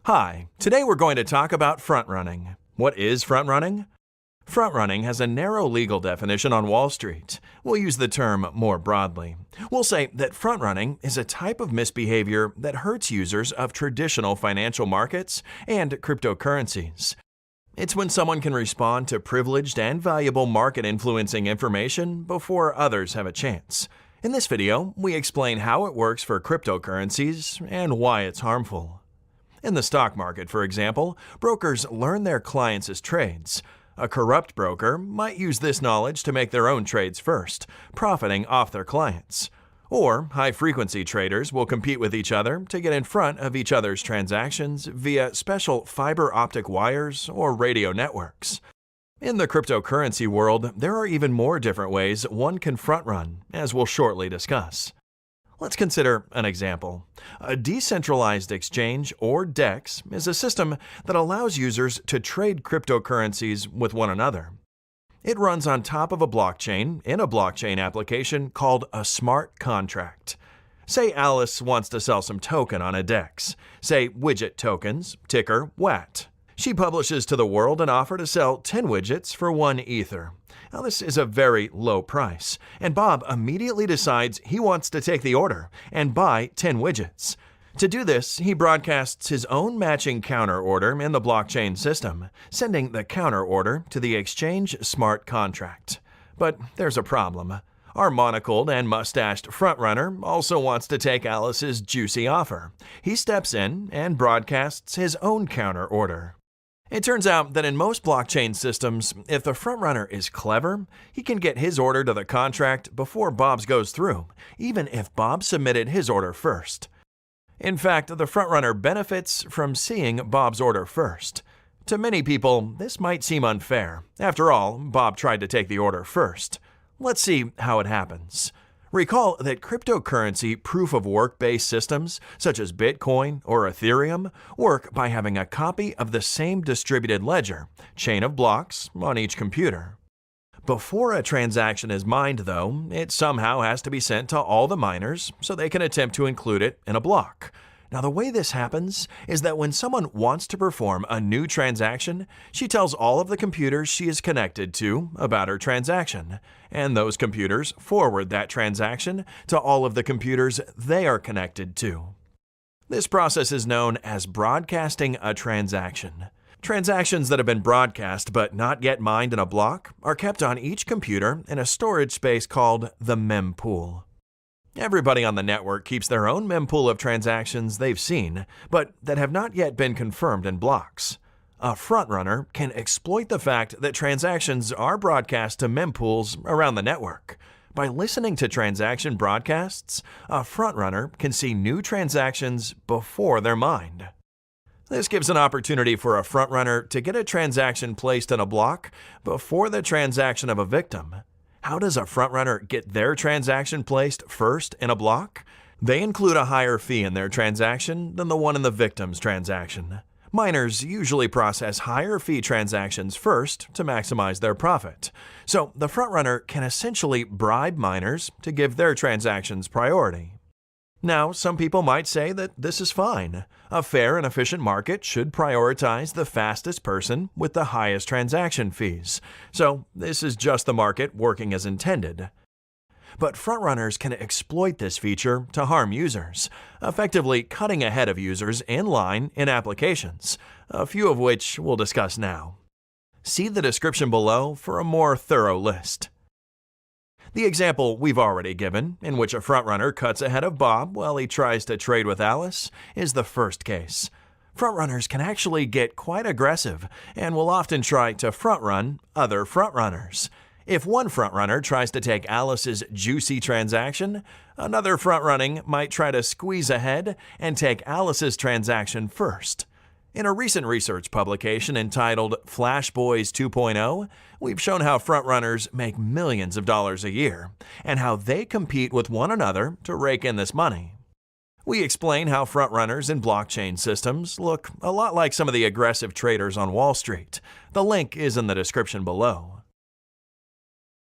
Hi, today we're going to talk about front-running. What is front-running? Front-running has a narrow legal definition on Wall Street. We'll use the term more broadly. We'll say that front-running is a type of misbehavior that hurts users of traditional financial markets and cryptocurrencies. It's when someone can respond to privileged and valuable market-influencing information before others have a chance. In this video, we explain how it works for cryptocurrencies and why it's harmful. In the stock market, for example, brokers learn their clients' trades. A corrupt broker might use this knowledge to make their own trades first, profiting off their clients. Or high-frequency traders will compete with each other to get in front of each other's transactions via special fiber optic wires or radio networks. In the cryptocurrency world, there are even more different ways one can front-run, as we'll shortly discuss. Let's consider an example. A decentralized exchange, or DEX, is a system that allows users to trade cryptocurrencies with one another. It runs on top of a blockchain in a blockchain application called a smart contract. Say Alice wants to sell some token on a DEX, say widget tokens, ticker WAT. She publishes to the world an offer to sell 10 widgets for 1 Ether. Now, this is a very low price, and Bob immediately decides he wants to take the order and buy 10 widgets. To do this, he broadcasts his own matching counter order in the blockchain system, sending the counter order to the exchange smart contract. But there's a problem. Our monocled and mustached frontrunner also wants to take Alice's juicy offer. He steps in and broadcasts his own counter order. It turns out that in most blockchain systems, if the frontrunner is clever, he can get his order to the contract before Bob's goes through, even if Bob submitted his order first. In fact, the frontrunner benefits from seeing Bob's order first. To many people, this might seem unfair. After all, Bob tried to take the order first. Let's see how it happens. Recall that cryptocurrency proof-of-work-based systems, such as Bitcoin or Ethereum, work by having a copy of the same distributed ledger, chain of blocks, on each computer. Before a transaction is mined, though, it somehow has to be sent to all the miners so they can attempt to include it in a block. Now, the way this happens is that when someone wants to perform a new transaction, she tells all of the computers she is connected to about her transaction, and those computers forward that transaction to all of the computers they are connected to. This process is known as broadcasting a transaction. Transactions that have been broadcast but not yet mined in a block are kept on each computer in a storage space called the mempool. Everybody on the network keeps their own mempool of transactions they've seen, but that have not yet been confirmed in blocks. A frontrunner can exploit the fact that transactions are broadcast to mempools around the network. By listening to transaction broadcasts, a frontrunner can see new transactions before they're mined. This gives an opportunity for a frontrunner to get a transaction placed in a block before the transaction of a victim. How does a frontrunner get their transaction placed first in a block? They include a higher fee in their transaction than the one in the victim's transaction. Miners usually process higher fee transactions first to maximize their profit. So the frontrunner can essentially bribe miners to give their transactions priority. Now, some people might say that this is fine. A fair and efficient market should prioritize the fastest person with the highest transaction fees. So this is just the market working as intended. But frontrunners can exploit this feature to harm users, effectively cutting ahead of users in line in applications, a few of which we'll discuss now. See the description below for a more thorough list. The example we've already given, in which a frontrunner cuts ahead of Bob while he tries to trade with Alice, is the first case. Frontrunners can actually get quite aggressive and will often try to frontrun other frontrunners. If one frontrunner tries to take Alice's juicy transaction, another frontrunning might try to squeeze ahead and take Alice's transaction first. In a recent research publication entitled Flash Boys 2.0, we've shown how frontrunners make millions of dollars a year, and how they compete with one another to rake in this money. We explain how frontrunners in blockchain systems look a lot like some of the aggressive traders on Wall Street. The link is in the description below.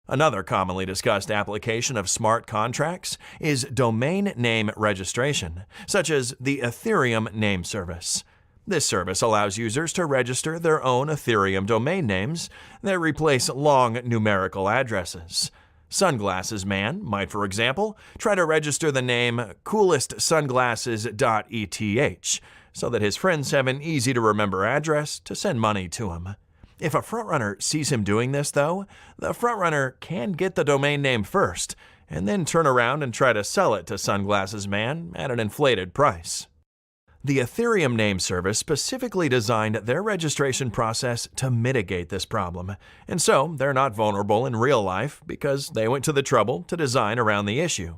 Another commonly discussed application of smart contracts is domain name registration, such as the Ethereum name service. This service allows users to register their own Ethereum domain names that replace long numerical addresses. Sunglasses Man might, for example, try to register the name coolestsunglasses.eth so that his friends have an easy-to-remember address to send money to him. If a frontrunner sees him doing this, though, the frontrunner can get the domain name first and then turn around and try to sell it to Sunglasses Man at an inflated price. The Ethereum name service specifically designed their registration process to mitigate this problem, and so they're not vulnerable in real life because they went to the trouble to design around the issue.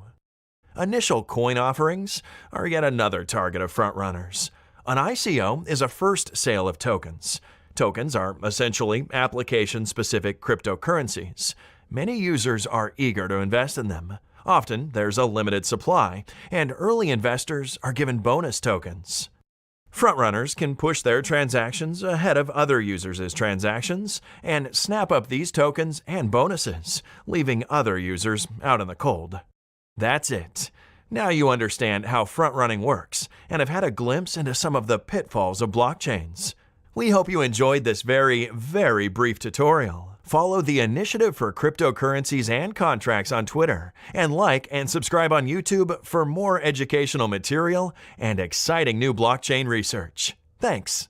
Initial coin offerings are yet another target of frontrunners. An ICO is a first sale of tokens. Tokens are essentially application-specific cryptocurrencies. Many users are eager to invest in them. Often, there's a limited supply, and early investors are given bonus tokens. Frontrunners can push their transactions ahead of other users' transactions and snap up these tokens and bonuses, leaving other users out in the cold. That's it. Now you understand how frontrunning works and have had a glimpse into some of the pitfalls of blockchains. We hope you enjoyed this very, very brief tutorial. Follow the Initiative for Cryptocurrencies and Contracts on Twitter, and like and subscribe on YouTube for more educational material and exciting new blockchain research. Thanks.